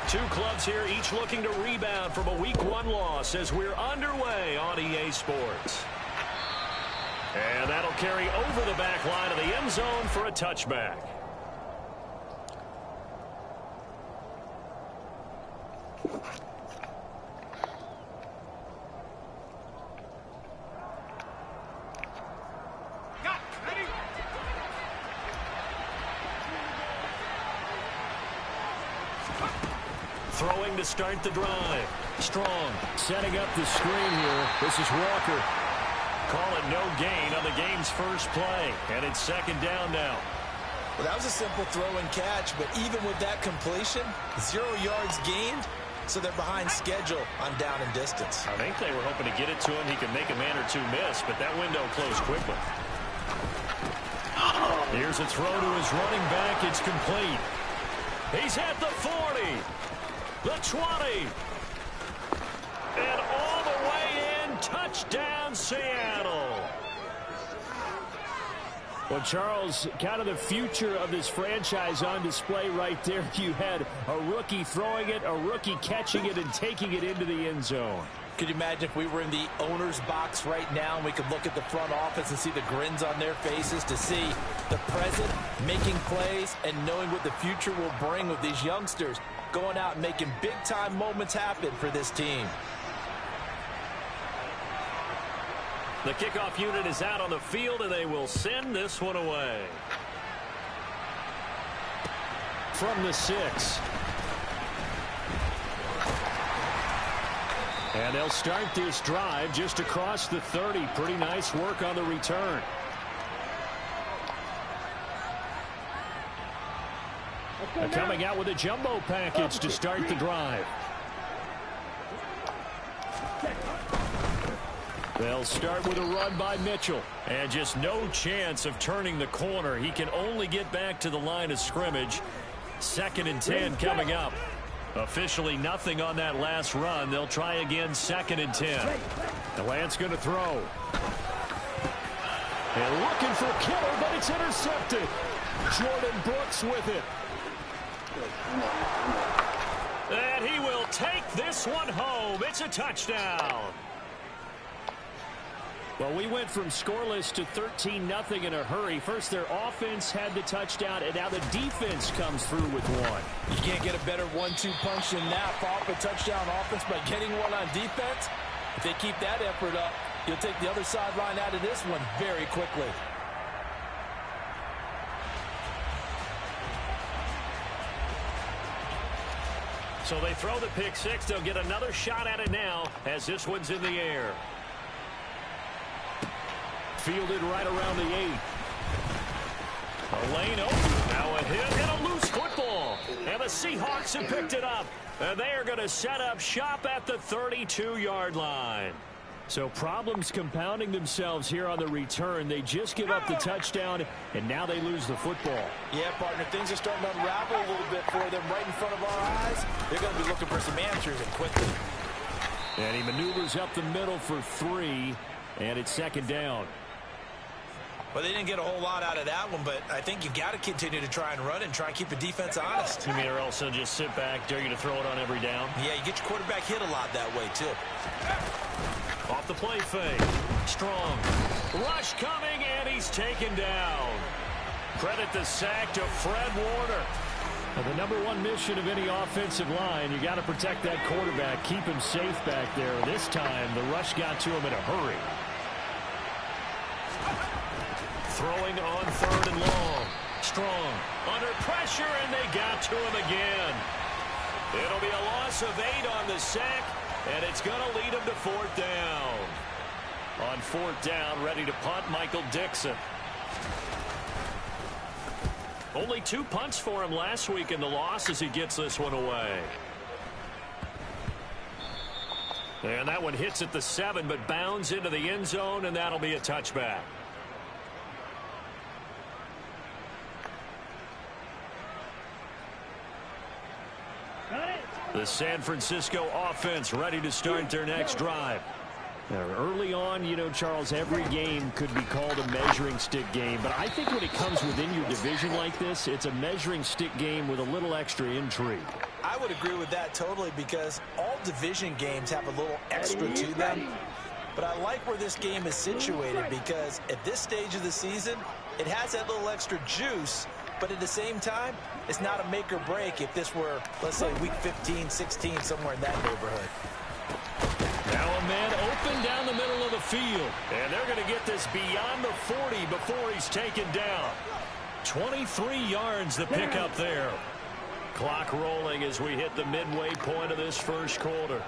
Two clubs here, each looking to rebound from a Week 1 loss as we're underway on EA Sports. And that'll carry over the back line of the end zone for a touchback. Throwing to start the drive. Strong setting up the screen here. This is Walker. Call it no gain on the game's first play. And it's second down now. Well, that was a simple throw and catch, but even with that completion, 0 yards gained, so they're behind schedule on down and distance. I think they were hoping to get it to him. He could make a man or two miss, but that window closed quickly. Here's a throw to his running back. It's complete. He's at the 40. The 20. And all the way in. Touchdown, Seattle. Well, Charles, kind of the future of this franchise on display right there. You had a rookie throwing it, a rookie catching it, and taking it into the end zone. Could you imagine if we were in the owner's box right now and we could look at the front office and see the grins on their faces to see the present making plays and knowing what the future will bring with these youngsters going out and making big-time moments happen for this team. The kickoff unit is out on the field, and they will send this one away. From the 6. And they'll start this drive just across the 30. Pretty nice work on the return. They're coming out with a jumbo package to start the drive. They'll start with a run by Mitchell. And just no chance of turning the corner. He can only get back to the line of scrimmage. 2nd and 10 coming up. Officially nothing on that last run. They'll try again 2nd and 10. DeLance's going to throw. And looking for Kittle, but it's intercepted. Jordan Brooks with it. And he will take this one home. It's a touchdown. Well, we went from scoreless to 13-0 in a hurry. First, their offense had the touchdown, and now the defense comes through with one. You can't get a better 1-2 punch than that. Follow up a touchdown offense by getting one on defense. If they keep that effort up, you'll take the other sideline out of this one very quickly. So they throw the pick six. They'll get another shot at it now as this one's in the air. Fielded right around the 8. A lane open. Now a hit and a loose football. And the Seahawks have picked it up. And they are going to set up shop at the 32-yard line. So problems compounding themselves here on the return. They just give up the touchdown, and now they lose the football. Yeah, partner, things are starting to unravel a little bit for them right in front of our eyes. They're going to be looking for some answers and quickly. And he maneuvers up the middle for 3, and it's 2nd down. Well, they didn't get a whole lot out of that one, but I think you've got to continue to try and run and try and keep the defense honest. You mean or else they'll just sit back, dare you to throw it on every down? Yeah, you get your quarterback hit a lot that way, too. Off the play fake. Strong. Rush coming, and he's taken down. Credit the sack to Fred Warner. Well, the number one mission of any offensive line, you got to protect that quarterback, keep him safe back there. This time, the rush got to him in a hurry. Throwing on 3rd and long. Strong. Under pressure, and they got to him again. It'll be a loss of 8 on the sack, and it's going to lead him to 4th down. On 4th down, ready to punt, Michael Dixon. Only 2 punts for him last week in the loss as he gets this one away. And that one hits at the 7, but bounds into the end zone, and that'll be a touchback. The San Francisco offense ready to start their next drive. Early on, you know, Charles, every game could be called a measuring stick game. But I think when it comes within your division like this, it's a measuring stick game with a little extra intrigue. I would agree with that totally, because all division games have a little extra to them. But I like where this game is situated, because at this stage of the season, it has that little extra juice. But at the same time, it's not a make or break if this were, let's say, week 15, 16, somewhere in that neighborhood. Now a man open down the middle of the field. And they're going to get this beyond the 40 before he's taken down. 23 yards the pickup there. Clock rolling as we hit the midway point of this first quarter.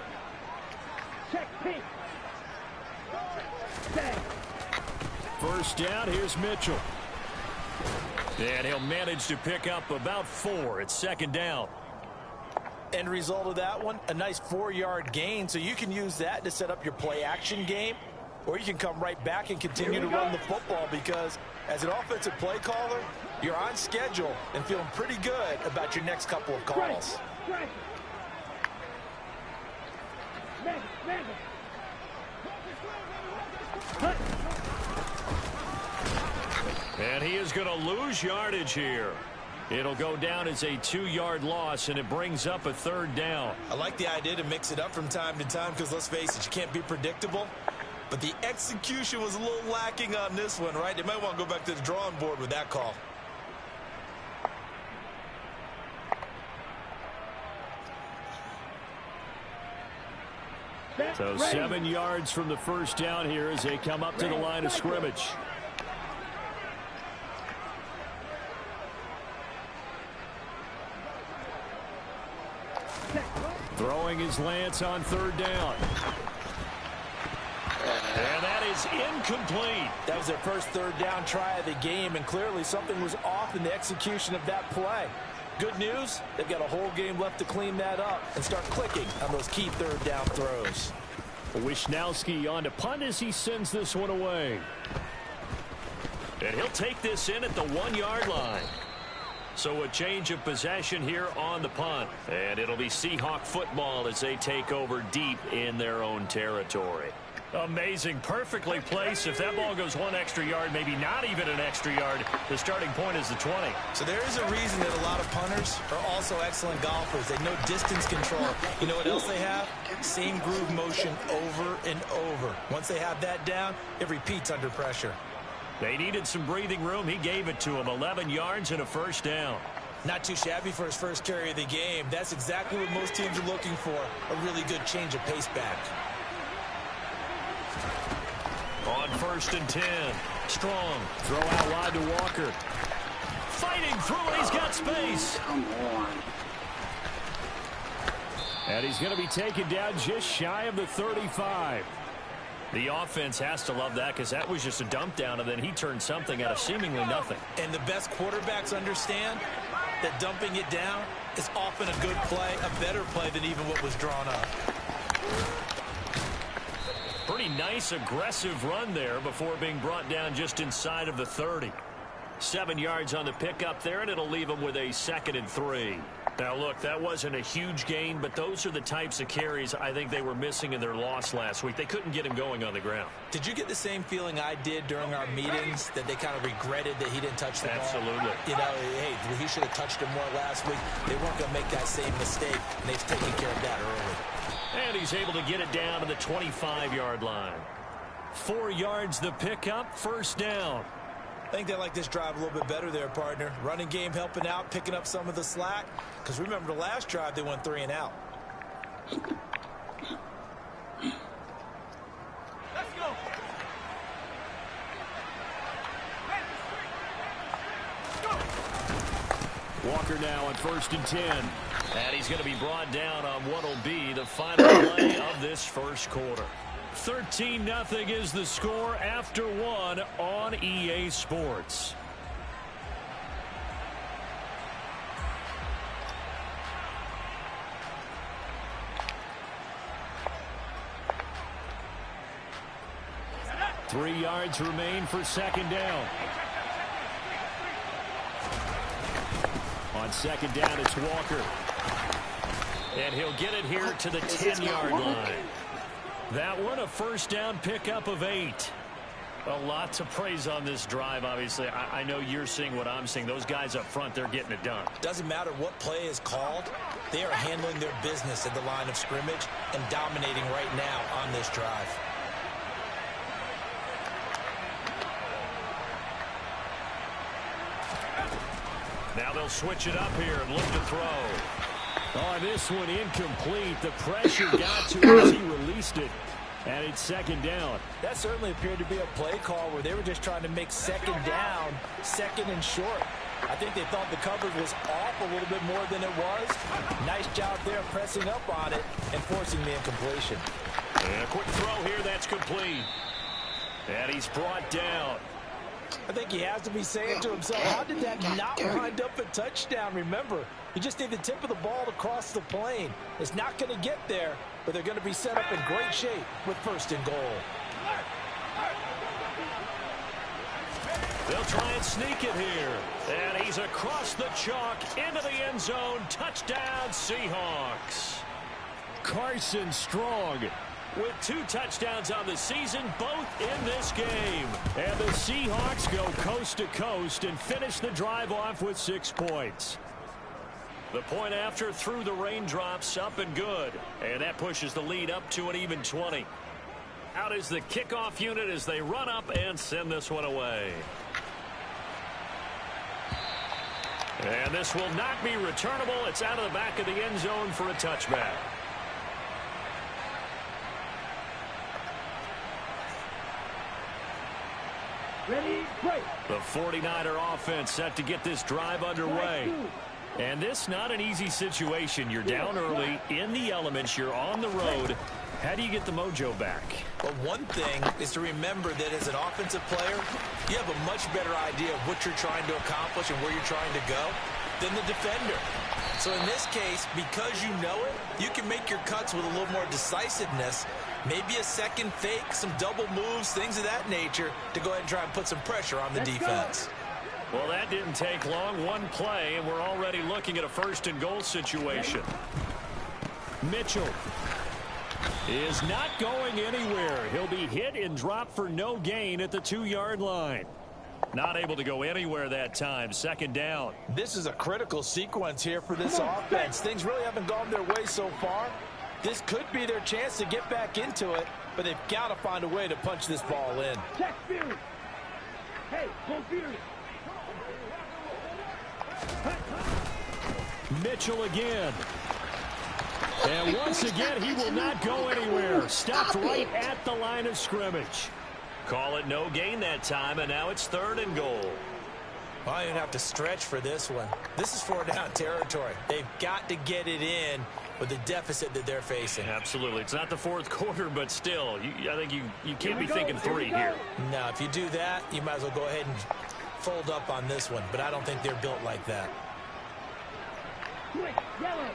First down, here's Mitchell. And he'll manage to pick up about 4. It's second down. End result of that one, a nice 4-yard gain, so you can use that to set up your play-action game, or you can come right back and continue to run the football, because as an offensive play caller, you're on schedule and feeling pretty good about your next couple of calls. And he is going to lose yardage here. It'll go down as a 2-yard loss, and it brings up a third down. I like the idea to mix it up from time to time, because let's face it, you can't be predictable. But the execution was a little lacking on this one, right? They might want to go back to the drawing board with that call. So 7 yards from the first down here as they come up to the line of scrimmage. Throwing his Lance on third down. And that is incomplete. That was their first third down try of the game, and clearly something was off in the execution of that play. Good news, they've got a whole game left to clean that up and start clicking on those key third down throws. Wisnowski on to punt as he sends this one away. And he'll take this in at the 1-yard line. So a change of possession here on the punt. And it'll be Seahawk football as they take over deep in their own territory. Amazing. Perfectly placed. If that ball goes 1 extra yard, maybe not even an extra yard, the starting point is the 20. So there is a reason that a lot of punters are also excellent golfers. They know distance control. You know what else they have? Same groove motion over and over. Once they have that down, it repeats under pressure. They needed some breathing room. He gave it to him. 11 yards and a first down. Not too shabby for his first carry of the game. That's exactly what most teams are looking for, a really good change of pace back. On 1st and 10. Strong. Throw out wide to Walker. Fighting through it. He's got space. Come on. And he's going to be taken down just shy of the 35. The offense has to love that, because that was just a dump down, and then he turned something out of seemingly nothing. And the best quarterbacks understand that dumping it down is often a good play, a better play than even what was drawn up. Pretty nice, aggressive run there before being brought down just inside of the 30. 7 yards on the pickup there, and it'll leave him with a 2nd and 3. Now, look, that wasn't a huge gain, but those are the types of carries I think they were missing in their loss last week. They couldn't get him going on the ground. Did you get the same feeling I did during our meetings, that they kind of regretted that he didn't touch the ball? Absolutely. You know, hey, he should have touched him more last week. They weren't going to make that same mistake, and they've taken care of that early. And he's able to get it down to the 25-yard line. 4 yards the pickup, first down. I think they like this drive a little bit better there, partner. Running game helping out, picking up some of the slack. Because remember, the last drive, they went 3 and out. Let's go. Walker now on 1st and 10. And he's going to be brought down on what will be the final play of this first quarter. 13-0 is the score after 1 on EA Sports. Three yards remain for second down. On second down, it's Walker. And he'll get it here to the 10-yard line. That one, a first down pickup of 8. A lot to praise on this drive, obviously. I know you're seeing what I'm seeing. Those guys up front, they're getting it done. Doesn't matter what play is called. They are handling their business at the line of scrimmage and dominating right now on this drive. Now they'll switch it up here and look to throw. Oh, this one incomplete. The pressure got to him as he released it. And it's second down. That certainly appeared to be a play call where they were just trying to make second down, second and short. I think they thought the coverage was off a little bit more than it was. Nice job there pressing up on it and forcing the incompletion. And a quick throw here that's complete. And he's brought down. I think he has to be saying to himself, how did that not wind up a touchdown? Remember, you just need the tip of the ball to cross the plane. It's not going to get there, but they're going to be set up in great shape with first and goal. They'll try and sneak it here. And he's across the chalk into the end zone. Touchdown, Seahawks. Carson Strong With 2 touchdowns on the season, both in this game. And the Seahawks go coast to coast and finish the drive off with 6 points. The point after through the raindrops, up and good. And that pushes the lead up to an even 20. Out is the kickoff unit as they run up and send this one away. And this will not be returnable. It's out of the back of the end zone for a touchback. Ready, break. The 49er offense set to get this drive underway. And this not an easy situation. You're down early, in the elements, you're on the road. How do you get the mojo back? But one thing is to remember that as an offensive player, you have a much better idea of what you're trying to accomplish and where you're trying to go than the defender. So in this case, because you know it, you can make your cuts with a little more decisiveness, maybe a second fake, some double moves, things of that nature, to go ahead and try and put some pressure on the defense. Well, that didn't take long. One play, and we're already looking at a first and goal situation. Mitchell is not going anywhere. He'll be hit and dropped for no gain at the 2-yard line. Not able to go anywhere that time. Second down. This is a critical sequence here for this offense. Things really haven't gone their way so far. This could be their chance to get back into it, but they've got to find a way to punch this ball in. Check Fury. Hey, go Fury. Mitchell again. And once again, he will not go anywhere. Stopped right at the line of scrimmage. Call it no gain that time, and now it's third and goal. Well, I didn't have to stretch for this one. This is 4-down territory. They've got to get it in with the deficit that they're facing. Absolutely. It's not the fourth quarter, but still, I think you can't be thinking 3 here. No, if you do that, you might as well go ahead and fold up on this one, but I don't think they're built like that. Quick, yellow.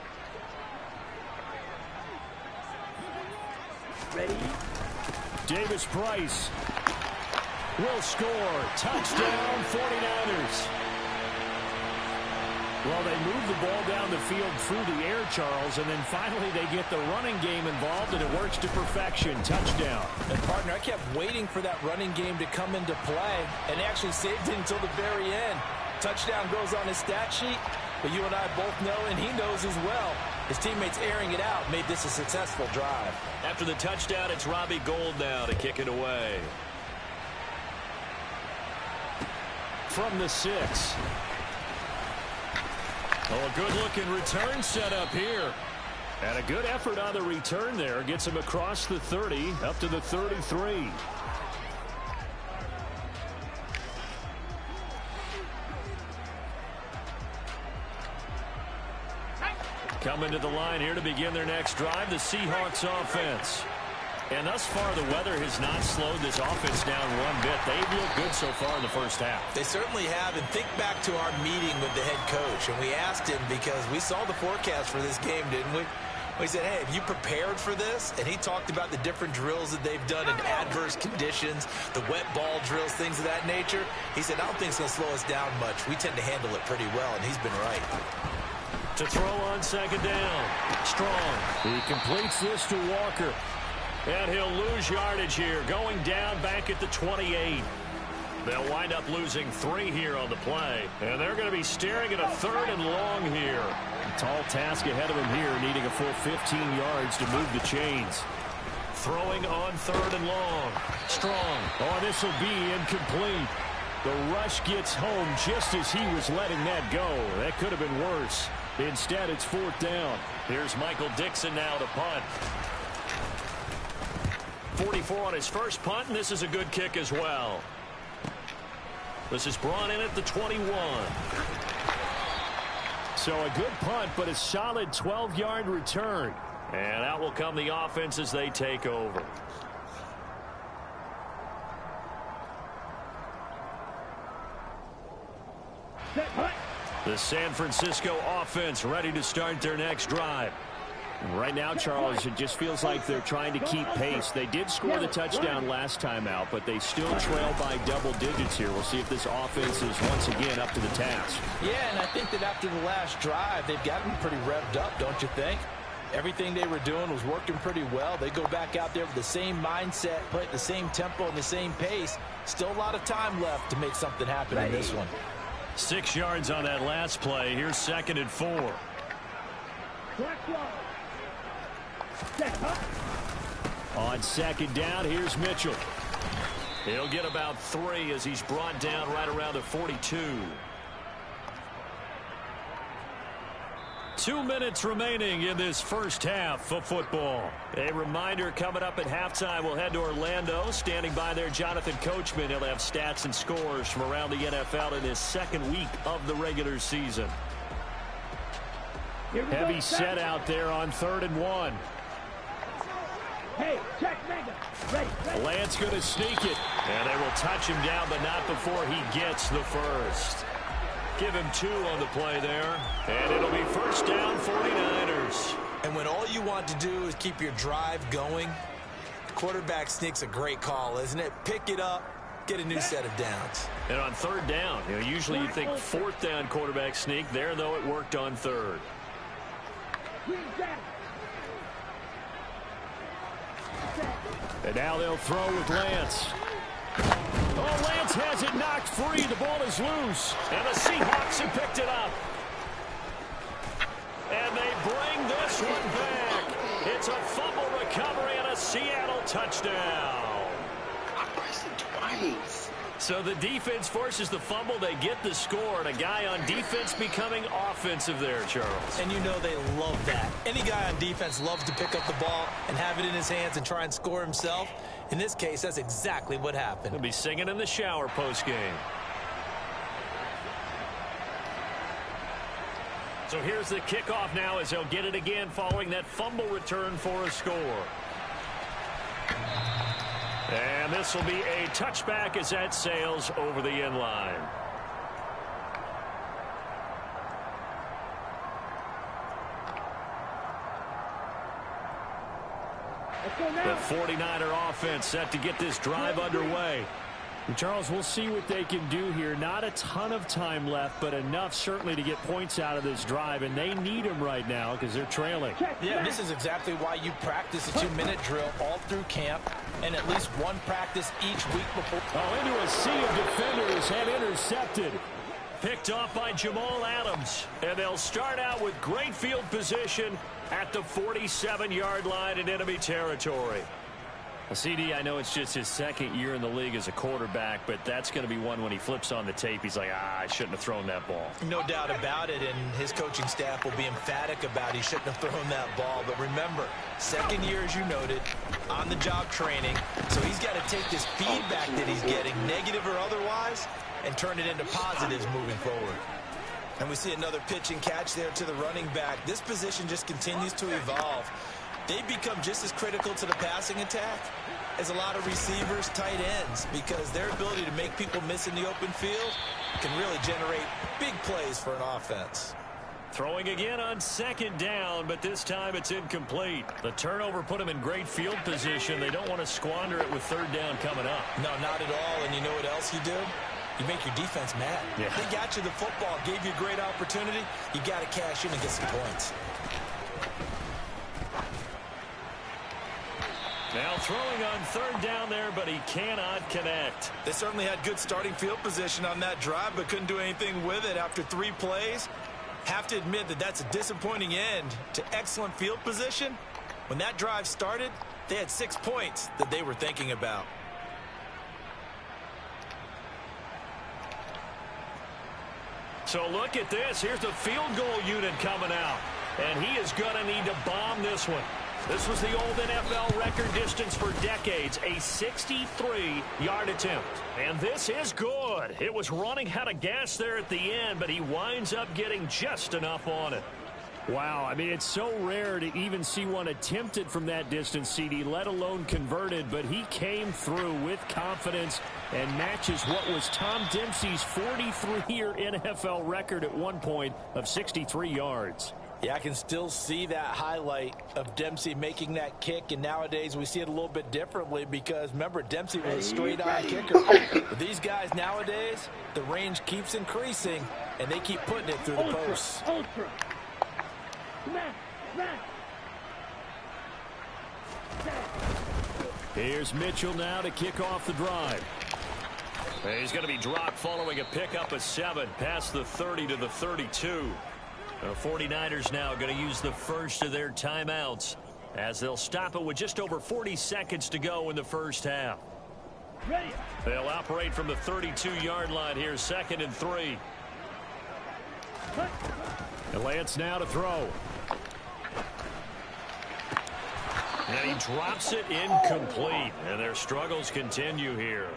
Ready? Davis Price will score. Touchdown, 49ers. Well, they move the ball down the field through the air, Charles, and then finally they get the running game involved, and it works to perfection. Touchdown. And, partner, I kept waiting for that running game to come into play, and actually saved it until the very end. Touchdown goes on his stat sheet, but you and I both know, and he knows as well, his teammates airing it out made this a successful drive. After the touchdown, it's Robbie Gould now to kick it away. From the 6. Oh, a good-looking return set up here. And a good effort on the return there. Gets him across the 30, up to the 33. Coming to the line here to begin their next drive, the Seahawks offense. And thus far, the weather has not slowed this offense down one bit. They've looked good so far in the first half. They certainly have. And think back to our meeting with the head coach. And we asked him, because we saw the forecast for this game, didn't we? We said, hey, have you prepared for this? And he talked about the different drills that they've done in adverse conditions, the wet ball drills, things of that nature. He said, I don't think it's going to slow us down much. We tend to handle it pretty well, and he's been right. To throw on second down. Strong. He completes this to Walker. And he'll lose yardage here, going down back at the 28. They'll wind up losing 3 here on the play. And they're going to be staring at a 3rd and long here. A tall task ahead of him here, needing a full 15 yards to move the chains. Throwing on 3rd and long. Strong. Oh, this will be incomplete. The rush gets home just as he was letting that go. That could have been worse. Instead, it's 4th down. Here's Michael Dixon now to punt. 44 on his first punt, and this is a good kick as well. This is brought in at the 21. So a good punt, but a solid 12-yard return. And out will come the offense as they take over. The San Francisco offense ready to start their next drive. Right now, Charles, it just feels like they're trying to keep pace. They did score the touchdown last time out, but they still trail by double digits here. We'll see if this offense is once again up to the task. Yeah, and I think that after the last drive, they've gotten pretty revved up, don't you think? Everything they were doing was working pretty well. They go back out there with the same mindset, play at the same tempo and the same pace. Still a lot of time left to make something happen in this one. 6 yards on that last play. Here's 2nd and 4. On 2nd down, here's Mitchell. He'll get about 3 as he's brought down right around the 42. 2 minutes remaining in this first half of football. A reminder, coming up at halftime, we'll head to Orlando. Standing by there, Jonathan Coachman. He'll have stats and scores from around the NFL in his 2nd week of the regular season. Heavy set out there on 3rd and 1. Hey, check Mega. Ready. Lance going to sneak it. And they will touch him down, but not before he gets the first. Give him 2 on the play there. And it'll be 1st down, 49ers. And when all you want to do is keep your drive going, quarterback sneak's a great call, isn't it? Pick it up, get a new set of downs. And on 3rd down, usually you think 4th down quarterback sneak. There, though, it worked on 3rd. And now they'll throw with Lance. Oh, Lance has it knocked free. The ball is loose. And the Seahawks have picked it up. And they bring this one back. It's a fumble recovery and a Seattle touchdown. I pressed it twice. So the defense forces the fumble. They get the score. And a guy on defense becoming offensive there, Charles. And you know they love that. Any guy on defense loves to pick up the ball and have it in his hands and try and score himself. In this case, that's exactly what happened. He'll be singing in the shower post-game. So here's the kickoff now as they'll get it again following that fumble return for a score. And this will be a touchback as that sails over the end line. The 49er offense set to get this drive underway. And Charles, we'll see what they can do here. Not a ton of time left, but enough certainly to get points out of this drive, and they need them right now because they're trailing. Yeah, this is exactly why you practice a 2-minute drill all through camp and at least one practice each week before. Oh, into a sea of defenders and intercepted. Picked off by Jamal Adams, and they'll start out with great field position at the 47-yard line in enemy territory. CD, I know it's just his 2nd year in the league as a quarterback, but that's going to be one when he flips on the tape. He's like, I shouldn't have thrown that ball. No doubt about it, and his coaching staff will be emphatic about he shouldn't have thrown that ball. But remember, 2nd year, as you noted, on-the-job training, so he's got to take this feedback that he's getting, negative or otherwise, and turn it into positives moving forward. And we see another pitch and catch there to the running back. This position just continues to evolve. They've become just as critical to the passing attack as a lot of receivers, tight ends, because their ability to make people miss in the open field can really generate big plays for an offense. Throwing again on 2nd down, but this time it's incomplete. The turnover put them in great field position. They don't want to squander it with 3rd down coming up. No, not at all. And you know what else you do? You make your defense mad. Yeah. They got you the football, gave you a great opportunity. You got to cash in and get some points. Now throwing on third down there, but he cannot connect. They certainly had good starting field position on that drive, but couldn't do anything with it after 3 plays. Have to admit that that's a disappointing end to excellent field position. When that drive started, they had 6 points that they were thinking about. So look at this. Here's the field goal unit coming out. And he is going to need to bomb this one. This was the old NFL record distance for decades, a 63-yard attempt. And this is good. It was running out of gas there at the end, but he winds up getting just enough on it. Wow, I mean, it's so rare to even see one attempted from that distance, CD, let alone converted, but he came through with confidence and matches what was Tom Dempsey's 43-year NFL record at one point of 63 yards. Yeah, I can still see that highlight of Dempsey making that kick, and nowadays we see it a little bit differently because, remember, Dempsey was a straight-on kicker. But these guys nowadays, the range keeps increasing, and they keep putting it through the posts. Ultra. Here's Mitchell now to kick off the drive. He's going to be dropped following a pickup of 7 past the 30 to the 32. The 49ers now going to use the first of their timeouts as they'll stop it with just over 40 seconds to go in the first half. Ready. They'll operate from the 32-yard line here, 2nd and 3. And Lance now to throw. And he drops it incomplete. And their struggles continue here.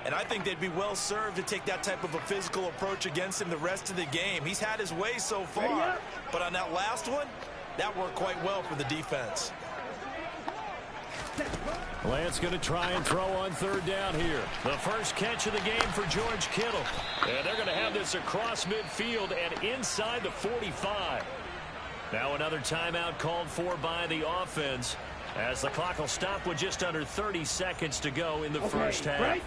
And I think they'd be well served to take that type of a physical approach against him the rest of the game. He's had his way so far, but on that last one, that worked quite well for the defense. Lance going to try and throw on third down here. The first catch of the game for George Kittle. And they're going to have this across midfield and inside the 45. Now another timeout called for by the offense as the clock will stop with just under 30 seconds to go in the first half. Right.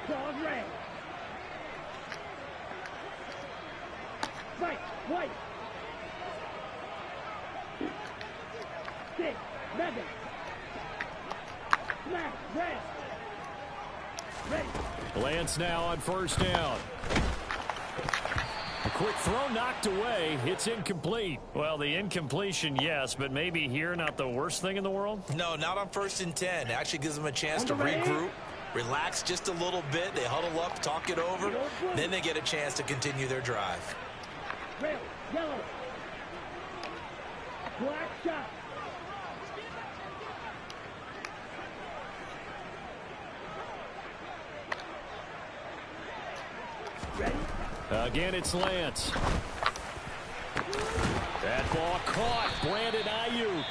Dog red. Right, white. 6, 11. Smack, red. Ready. Lance now on first down. A quick throw knocked away. It's incomplete. Well, the incompletion, yes, but maybe here not the worst thing in the world? No, not on 1st and 10. It actually gives them a chance to regroup, relax just a little bit. They huddle up, talk it over. Then they get a chance to continue their drive. Red, yellow. Black shot. Ready? Again, it's Lance. That ball caught. Brandon Ayuk.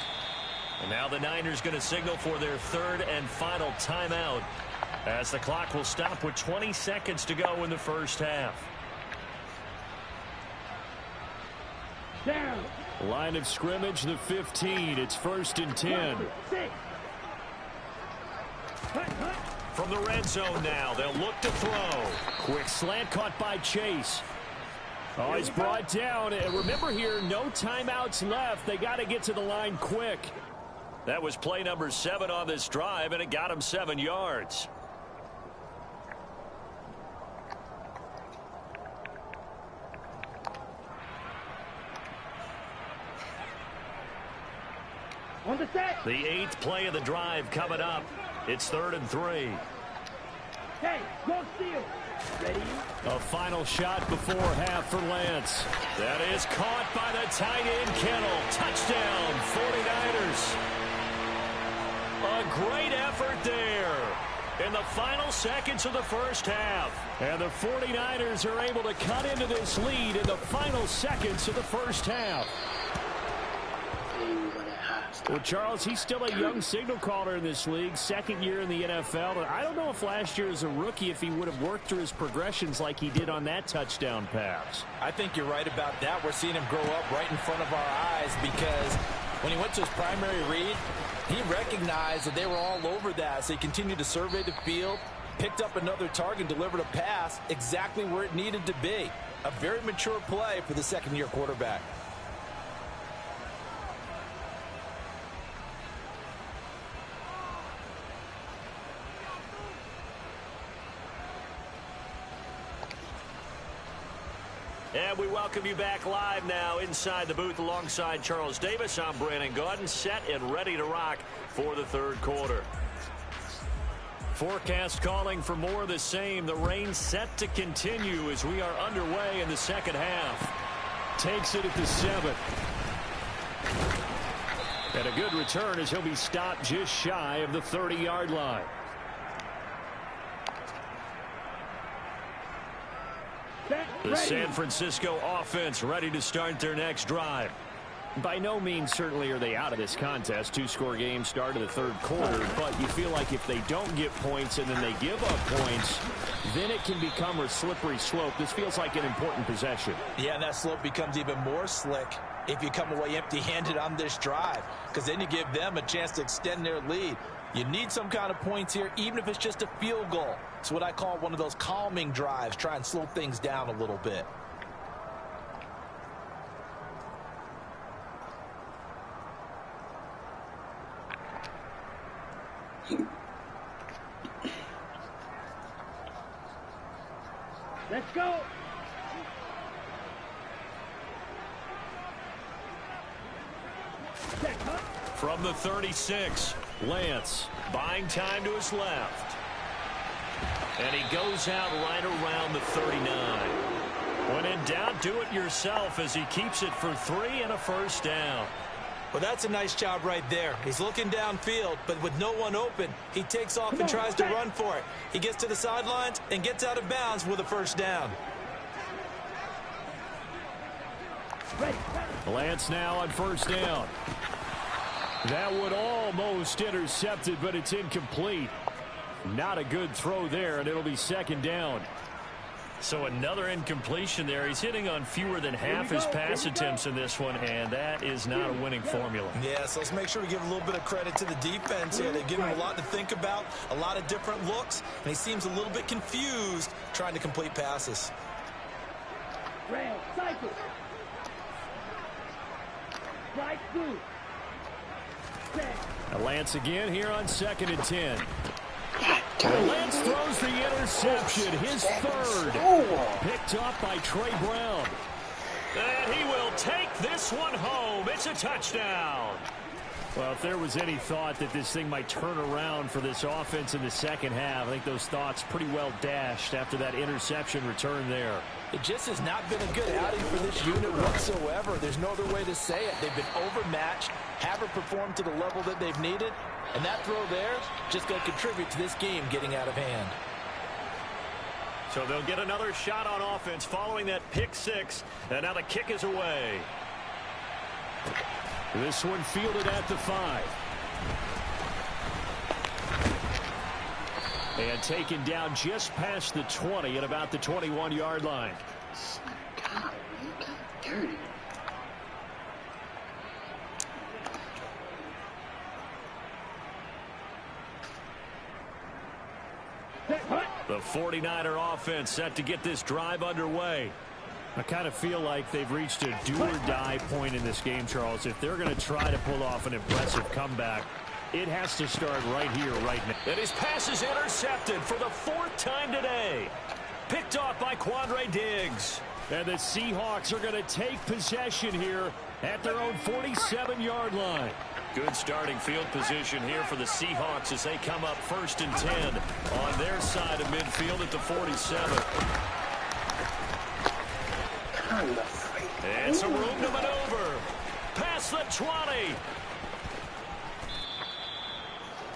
And now the Niners going to signal for their third and final timeout as the clock will stop with 20 seconds to go in the first half. Down. Line of scrimmage, the 15. It's 1st and 10. 6. Hut, hut. From the red zone now, they'll look to throw. Quick slant caught by Chase. Oh, he's brought down. And remember here, no timeouts left. They got to get to the line quick. That was play number 7 on this drive, and it got him 7 yards. On the set. The 8th play of the drive coming up. It's 3rd and 3. Hey, go steal. Ready? A final shot before half for Lance. That is caught by the tight end Kittle. Touchdown, 49ers. A great effort there in the final seconds of the first half. And the 49ers are able to cut into this lead in the final seconds of the first half. Well, Charles, he's still a young signal caller in this league, 2nd year in the NFL. And I don't know if last year as a rookie, if he would have worked through his progressions like he did on that touchdown pass. I think you're right about that. We're seeing him grow up right in front of our eyes because when he went to his primary read, he recognized that they were all over that. So he continued to survey the field, picked up another target, delivered a pass exactly where it needed to be. A very mature play for the 2nd-year quarterback. And we welcome you back live now inside the booth alongside Charles Davis. I'm Brandon Gaudin, set and ready to rock for the third quarter. Forecast calling for more of the same. The rain set to continue as we are underway in the second half. Takes it at the 7th. And a good return as he'll be stopped just shy of the 30-yard line. The San Francisco offense ready to start their next drive. By no means certainly are they out of this contest. Two-score game start of the third quarter, but you feel like if they don't get points and then they give up points, then it can become a slippery slope. This feels like an important possession. Yeah, and that slope becomes even more slick if you come away empty-handed on this drive, because then you give them a chance to extend their lead. You need some kind of points here, even if it's just a field goal. It's what I call one of those calming drives. Try and slow things down a little bit. Let's go. From the 36, Lance buying time to his left. And he goes out right around the 39. When in doubt, do it yourself as he keeps it for 3 and a first down. Well, that's a nice job right there. He's looking downfield, but with no one open, he takes off and tries to run for it. He gets to the sidelines and gets out of bounds with a first down. Lance now on first down. That would almost intercepted, but it's incomplete. Not a good throw there, and it'll be second down. So another incompletion there. He's hitting on fewer than half his pass attempts in this one, and that is not a winning formula. Yeah, so let's make sure we give a little bit of credit to the defense here. They give him a lot to think about, a lot of different looks, and he seems a little bit confused trying to complete passes. Rail, cycle. Right through. Lance again here on 2nd and 10. Lance throws the interception, his third. Picked up by Trey Brown. And he will take this one home. It's a touchdown. Well, if there was any thought that this thing might turn around for this offense in the second half, I think those thoughts pretty well dashed after that interception return there. It just has not been a good outing for this unit whatsoever. There's no other way to say it. They've been overmatched, haven't performed to the level that they've needed, and that throw there just going to contribute to this game getting out of hand. So they'll get another shot on offense following that pick 6, and now the kick is away. This one fielded at the 5. And taken down just past the 20 at about the 21-yard line. God, you got dirty. The 49er offense set to get this drive underway. I kind of feel like they've reached a do-or-die point in this game, Charles. If they're going to try to pull off an impressive comeback, it has to start right here, right now. And his pass is intercepted for the 4th time today. Picked off by Quandre Diggs. And the Seahawks are going to take possession here at their own 47-yard line. Good starting field position here for the Seahawks as they come up 1st and 10 on their side of midfield at the 47. And some room to maneuver. Past the 20.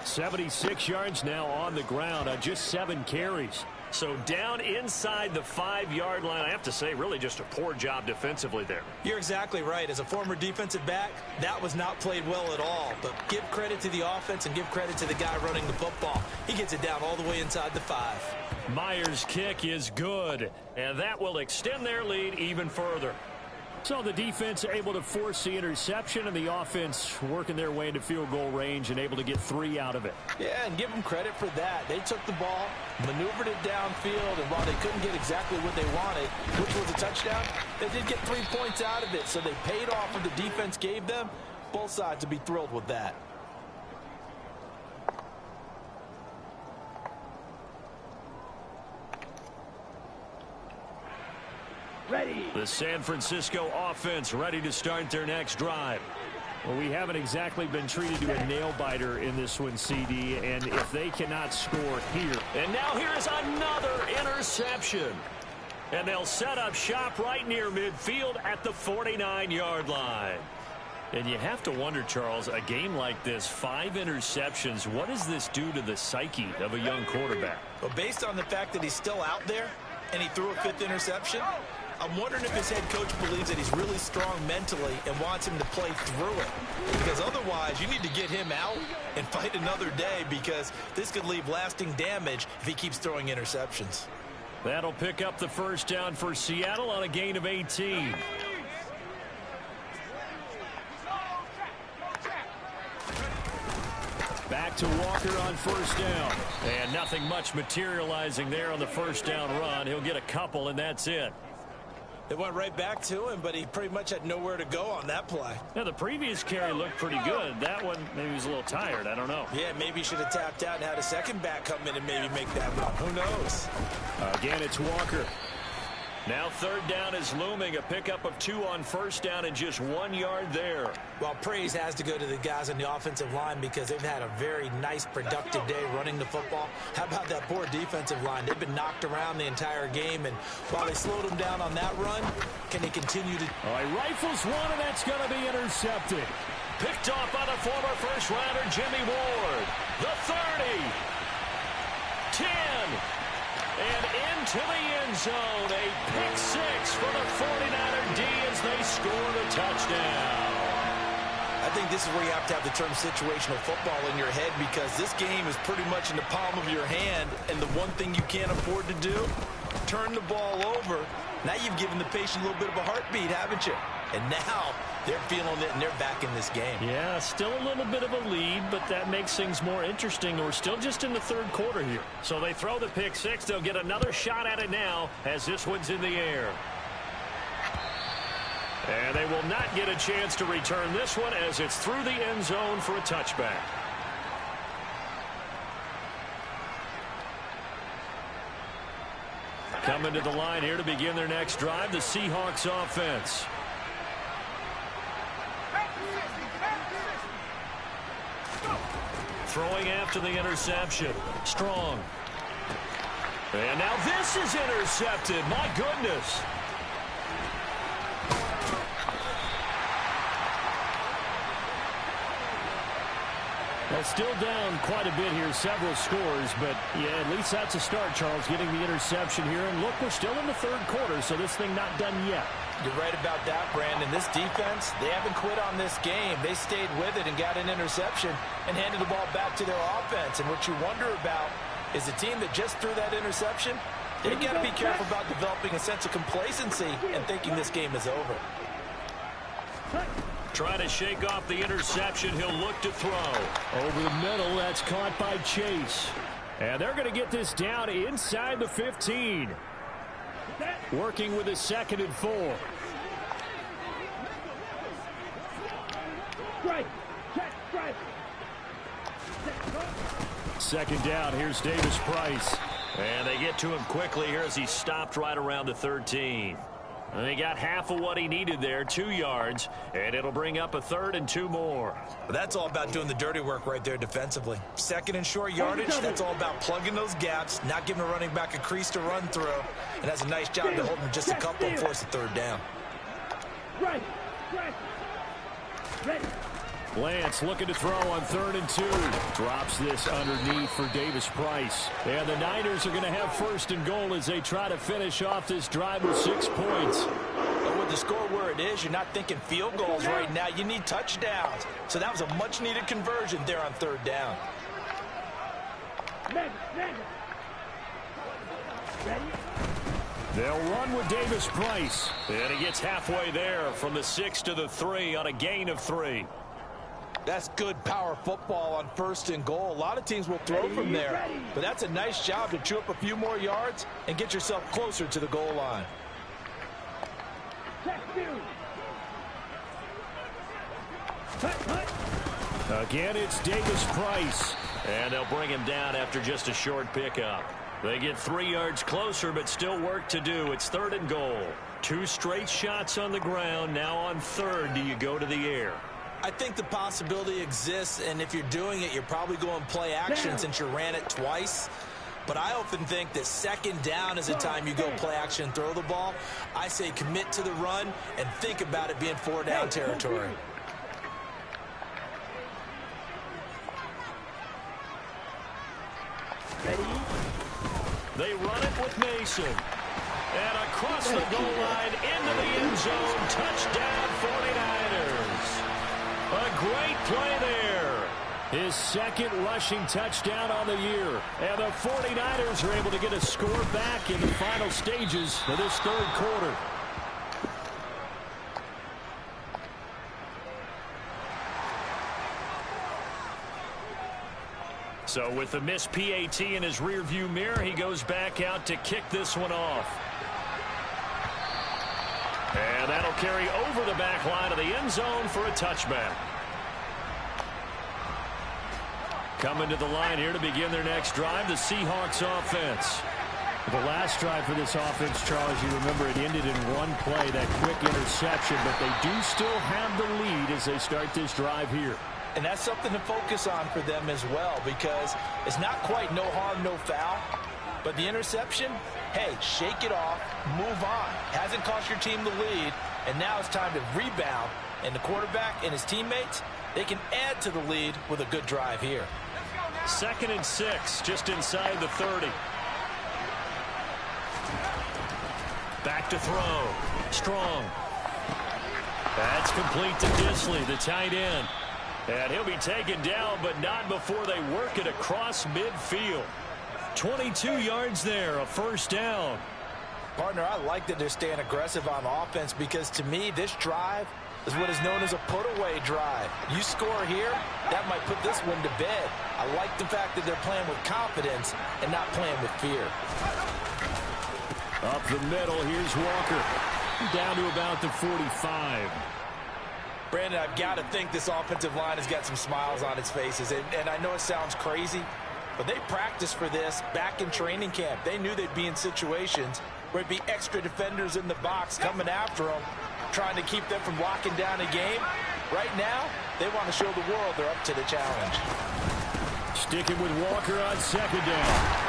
76 yards now on the ground on just 7 carries. So down inside the 5-yard line. I have to say, really just a poor job defensively there. You're exactly right. As a former defensive back, that was not played well at all. But give credit to the offense and give credit to the guy running the football. He gets it down all the way inside the 5. Myers' kick is good, and that will extend their lead even further. So the defense able to force the interception, and the offense working their way into field goal range and able to get 3 out of it. Yeah, and give them credit for that. They took the ball, maneuvered it downfield, and while they couldn't get exactly what they wanted, which was a touchdown, they did get 3 points out of it, so they paid off what the defense gave them. Both sides would be thrilled with that. Ready. The San Francisco offense ready to start their next drive. Well, we haven't exactly been treated to a nail-biter in this one, CD, and if they cannot score here. And now here is another interception. And they'll set up shop right near midfield at the 49-yard line. And you have to wonder, Charles, a game like this, 5 interceptions, what does this do to the psyche of a young quarterback? Well, based on the fact that he's still out there and he threw a 5th interception, I'm wondering if his head coach believes that he's really strong mentally and wants him to play through it. Because otherwise, you need to get him out and fight another day, because this could leave lasting damage if he keeps throwing interceptions. That'll pick up the first down for Seattle on a gain of 18. Back to Walker on first down. And nothing much materializing there on the first down run. He'll get a couple, and that's it. They went right back to him, but he pretty much had nowhere to go on that play. Yeah, the previous carry looked pretty good. That one, maybe he was a little tired. I don't know. Yeah, maybe he should have tapped out and had a second back come in and maybe make that run. Who knows? Again, it's Walker. Now third down is looming. A pickup of 2 on first down and just 1 yard there. Well, praise has to go to the guys on the offensive line, because they've had a very nice, productive day running the football. How about that poor defensive line? They've been knocked around the entire game, and while they slowed them down on that run, can they continue to... All right, rifles one, and that's going to be intercepted. Picked off by the former first-rounder Jimmy Ward. The 30. 10. And into the end zone, a pick 6 for the 49er D as they scored a touchdown. I think this is where you have to have the term situational football in your head, because this game is pretty much in the palm of your hand, and the one thing you can't afford to do, turn the ball over. Now you've given the patient a little bit of a heartbeat, haven't you? And now they're feeling it, and they're back in this game. Yeah, still a little bit of a lead, but that makes things more interesting. We're still just in the third quarter here. So they throw the pick 6. They'll get another shot at it now as this one's in the air. And they will not get a chance to return this one as it's through the end zone for a touchback. Coming to the line here to begin their next drive, the Seahawks offense. Throwing after the interception. Strong. And now this is intercepted. My goodness. Well, still down quite a bit here, several scores, but yeah, at least that's a start, Charles, getting the interception here. And look, we're still in the third quarter, so this thing not done yet. You're right about that, Brandon. This defense, they haven't quit on this game. They stayed with it and got an interception and handed the ball back to their offense. And what you wonder about is the team that just threw that interception, they got to be careful about developing a sense of complacency and thinking this game is over. Trying to shake off the interception. He'll look to throw. Over the middle, that's caught by Chase. And they're going to get this down inside the 15. Working with a 2nd and 4. Strike. Check. Strike. Second down. Here's Davis Price. And they get to him quickly here as he stopped right around the 13. And he got half of what he needed there, 2 yards, and it'll bring up a 3rd and 2 more. But that's all about doing the dirty work right there defensively. 2nd and short yardage, that's all about plugging those gaps, not giving a running back a crease to run through, and that's a nice job to hold him just a couple and force a 3rd down. Right. Ready. Lance looking to throw on 3rd and 2. Drops this underneath for Davis Price. And the Niners are going to have 1st and goal as they try to finish off this drive with 6 points. But with the score where it is, you're not thinking field goals right now. You need touchdowns. So that was a much-needed conversion there on 3rd down. Ready. They'll run with Davis Price. And he gets halfway there from the 6 to the 3 on a gain of 3. That's good power football on 1st and goal. A lot of teams will throw from there, but that's a nice job to chew up a few more yards and get yourself closer to the goal line. Again, it's Davis Price. And they'll bring him down after just a short pickup. They get 3 yards closer, but still work to do. It's 3rd and goal. 2 straight shots on the ground. Now on third, do you go to the air? I think the possibility exists, and if you're doing it, you're probably going play action since you ran it twice. But I often think that second down is the time you go play action and throw the ball. I say commit to the run and think about it being 4-down territory. They run it with Mason. And across the goal line into the end zone. Touchdown 49ers. A great play there. His second rushing touchdown on the year. And the 49ers are able to get a score back in the final stages of this third quarter. So with the missed PAT in his rearview mirror, he goes back out to kick this one off. And that'll carry over the back line of the end zone for a touchback. Coming to the line here to begin their next drive, the Seahawks offense. The last drive for this offense, Charles, you remember it ended in one play, that quick interception, but they do still have the lead as they start this drive here. And that's something to focus on for them as well, because it's not quite no harm, no foul. But the interception, hey, shake it off, move on. Hasn't cost your team the lead, and now it's time to rebound. And the quarterback and his teammates, they can add to the lead with a good drive here. 2nd and 6, just inside the 30. Back to throw. Strong. That's complete to Disley, the tight end. And he'll be taken down, but not before they work it across midfield. 22 yards there, a first down. Partner, I like that they're staying aggressive on offense, because to me, this drive is what is known as a put-away drive. You score here, that might put this one to bed. I like the fact that they're playing with confidence and not playing with fear. Up the middle, here's Walker. Down to about the 45. Brandon, I've got to think this offensive line has got some smiles on its faces. And I know it sounds crazy, but they practiced for this back in training camp. They knew they'd be in situations where it'd be extra defenders in the box coming after them, trying to keep them from locking down a game. Right now, they want to show the world they're up to the challenge. Sticking with Walker on 2nd down.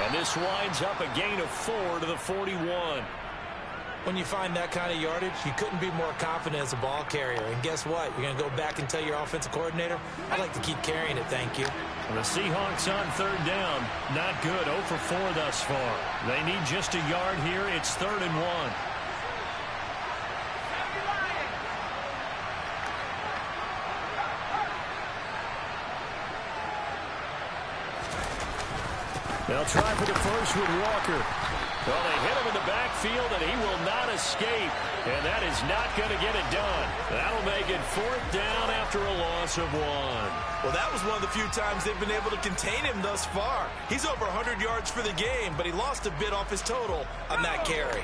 And this winds up a gain of 4 to the 41. When you find that kind of yardage, you couldn't be more confident as a ball carrier. And guess what? You're going to go back and tell your offensive coordinator, I'd like to keep carrying it, thank you. The Seahawks on 3rd down. Not good. 0 for 4 thus far. They need just a yard here. It's 3rd and 1. They'll try for the first with Walker. Well, they hit him in the backfield, and he will not escape. And that is not going to get it done. That'll make it 4th down after a loss of 1. Well, that was one of the few times they've been able to contain him thus far. He's over 100 yards for the game, but he lost a bit off his total on that carry.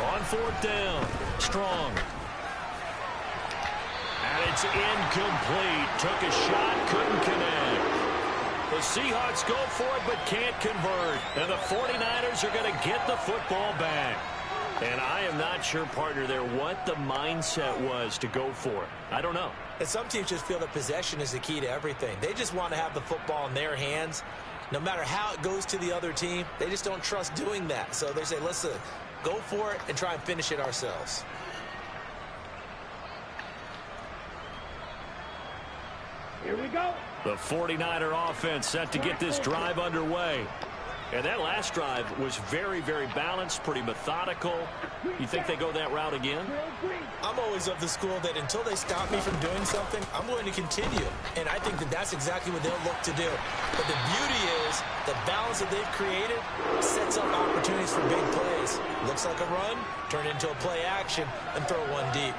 On 4th down, Strong. And it's incomplete. Took a shot, couldn't connect. The Seahawks go for it, but can't convert. And the 49ers are going to get the football back. And I am not sure, partner, there what the mindset was to go for it. I don't know. And some teams just feel that possession is the key to everything. They just want to have the football in their hands. No matter how it goes to the other team, they just don't trust doing that. So they say, listen, go for it and try and finish it ourselves. Here we go. The 49er offense set to get this drive underway. And that last drive was very, very balanced, pretty methodical. You think they go that route again? I'm always of the school that until they stop me from doing something, I'm going to continue. And I think that that's exactly what they'll look to do. But the beauty is the balance that they've created sets up opportunities for big plays. Looks like a run, turn it into a play action, and throw one deep.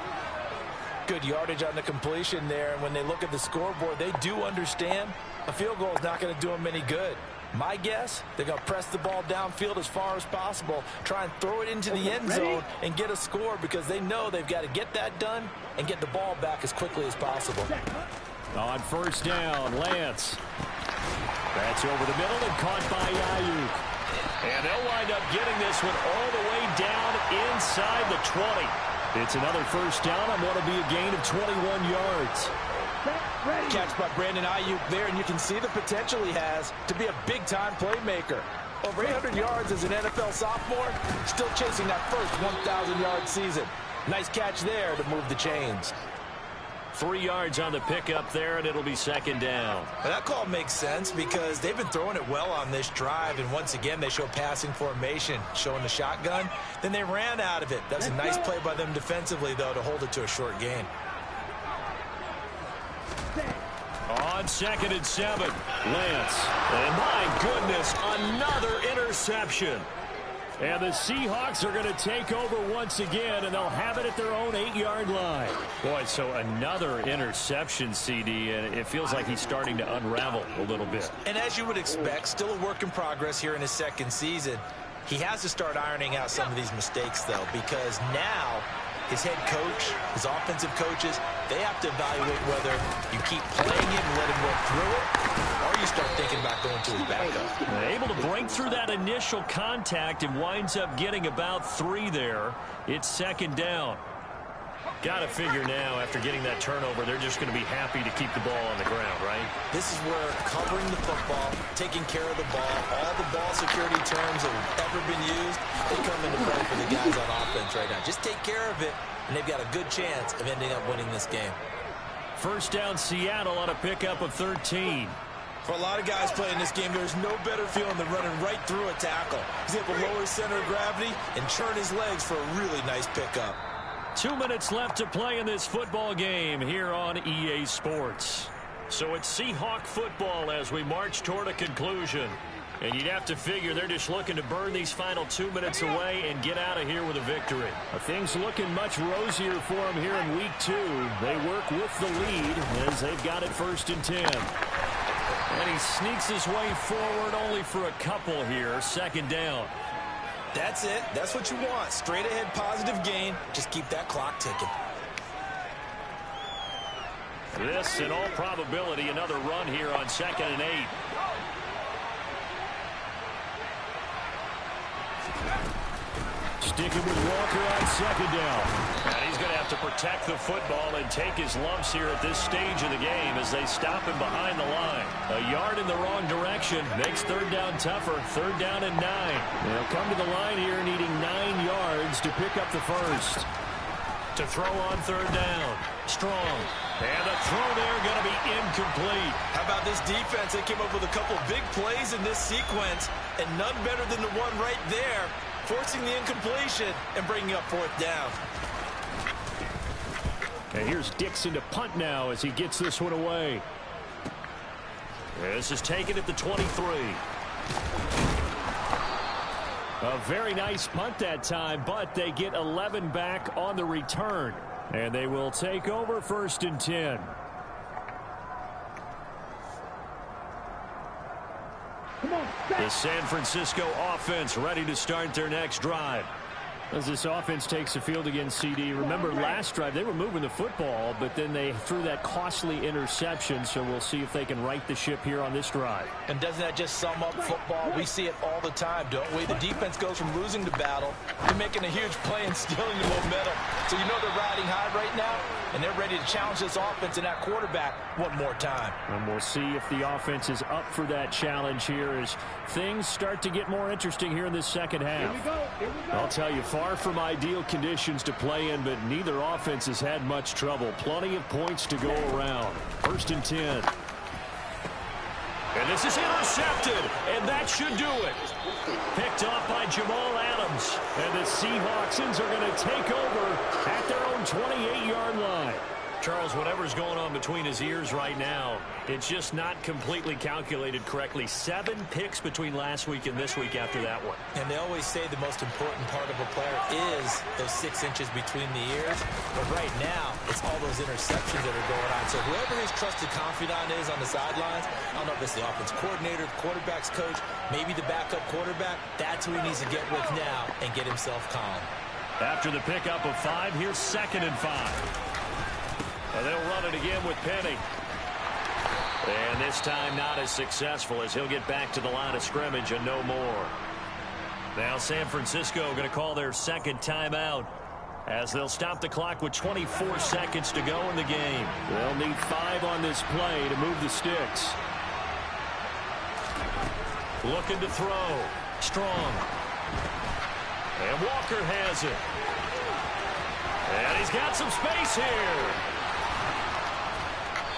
Good yardage on the completion there. And when they look at the scoreboard, they do understand a field goal is not going to do them any good. My guess, they're going to press the ball downfield as far as possible, try and throw it into the end zone and get a score, because they know they've got to get that done and get the ball back as quickly as possible. On first down, Lance. That's over the middle and caught by Ayuk. And they'll wind up getting this one all the way down inside the 20. It's another first down on what will be a gain of 21 yards. Catch by Brandon Ayuk there, and you can see the potential he has to be a big-time playmaker. Over 800 yards as an NFL sophomore, still chasing that first 1,000-yard season. Nice catch there to move the chains. 3 yards on the pickup there, and it'll be second down. Well, that call makes sense because they've been throwing it well on this drive, and once again, they show passing formation, showing the shotgun. Then they ran out of it. That's a nice play by them defensively, though, to hold it to a short gain. On 2nd and 7, Lance. And my goodness, another interception. And the Seahawks are going to take over once again, and they'll have it at their own 8-yard line. Boy, so another interception, CD, and it feels like he's starting to unravel a little bit. And as you would expect, still a work in progress here in his second season. He has to start ironing out some of these mistakes, though, because now his head coach, his offensive coaches, they have to evaluate whether you keep playing him and let him work through it, or you start thinking about going to his backup. Able to break through that initial contact and winds up getting about 3 there. It's second down. Got to figure now, after getting that turnover, they're just going to be happy to keep the ball on the ground, right? This is where covering the football, taking care of the ball, all the ball security terms that have ever been used, they come into play for the guys on offense right now. Just take care of it, and they've got a good chance of ending up winning this game. First down, Seattle on a pickup of 13. For a lot of guys playing this game, there's no better feeling than running right through a tackle. He's able to lower his center of gravity and churn his legs for a really nice pickup. 2 minutes left to play in this football game here on EA Sports. So it's Seahawk football as we march toward a conclusion. And you'd have to figure they're just looking to burn these final 2 minutes away and get out of here with a victory. Things looking much rosier for them here in week 2. They work with the lead as they've got it 1st and 10. And he sneaks his way forward only for a couple here. 2nd down. That's it. That's what you want. Straight ahead positive gain. Just keep that clock ticking. This, in all probability, another run here on 2nd and 8. Sticking with Walker on 2nd down. And he's going to have to protect the football and take his lumps here at this stage of the game as they stop him behind the line. A yard in the wrong direction makes 3rd down tougher. 3rd down and 9. They'll come to the line here needing 9 yards to pick up the first. To throw on 3rd down. Strong. And the throw there going to be incomplete. How about this defense? They came up with a couple big plays in this sequence, and none better than the one right there, forcing the incompletion and bringing up 4th down. And here's Dixon to punt now as he gets this one away. This is taken at the 23. A very nice punt that time, but they get 11 back on the return. And they will take over 1st and 10. The San Francisco offense ready to start their next drive. As this offense takes the field against CD, remember last drive they were moving the football, but then they threw that costly interception, so we'll see if they can right the ship here on this drive. And doesn't that just sum up football? We see it all the time, don't we? The defense goes from losing the battle to making a huge play and stealing the momentum. So you know they're riding high right now, and they're ready to challenge this offense and that quarterback one more time. And we'll see if the offense is up for that challenge here as things start to get more interesting here in this second half. I'll tell you, far from ideal conditions to play in, but neither offense has had much trouble. Plenty of points to go around. 1st and 10. And this is intercepted, and that should do it. Picked off by Jamal Adams. And the Seahawks are going to take over at their own 28-yard line. Charles, whatever's going on between his ears right now, it's just not completely calculated correctly. 7 picks between last week and this week after that one. And they always say the most important part of a player is those 6 inches between the ears. But right now, it's all those interceptions that are going on. So whoever his trusted confidant is on the sidelines, I don't know if it's the offense coordinator, the quarterback's coach, maybe the backup quarterback, that's who he needs to get with now and get himself calm. After the pickup of 5, here's 2nd and 5. And they'll run it again with Penny. And this time not as successful as he'll get back to the line of scrimmage and no more. Now San Francisco going to call their second timeout as they'll stop the clock with 24 seconds to go in the game. They'll need 5 on this play to move the sticks. Looking to throw. Strong. And Walker has it. And he's got some space here.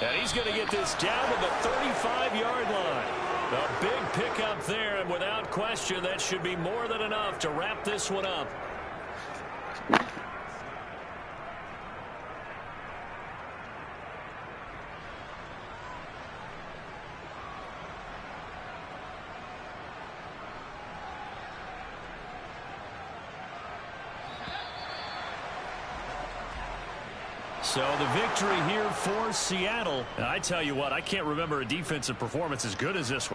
And he's going to get this down to the 35-yard line. A big pickup there, and without question, that should be more than enough to wrap this one up. So the victory here for Seattle. And I tell you what, I can't remember a defensive performance as good as this one.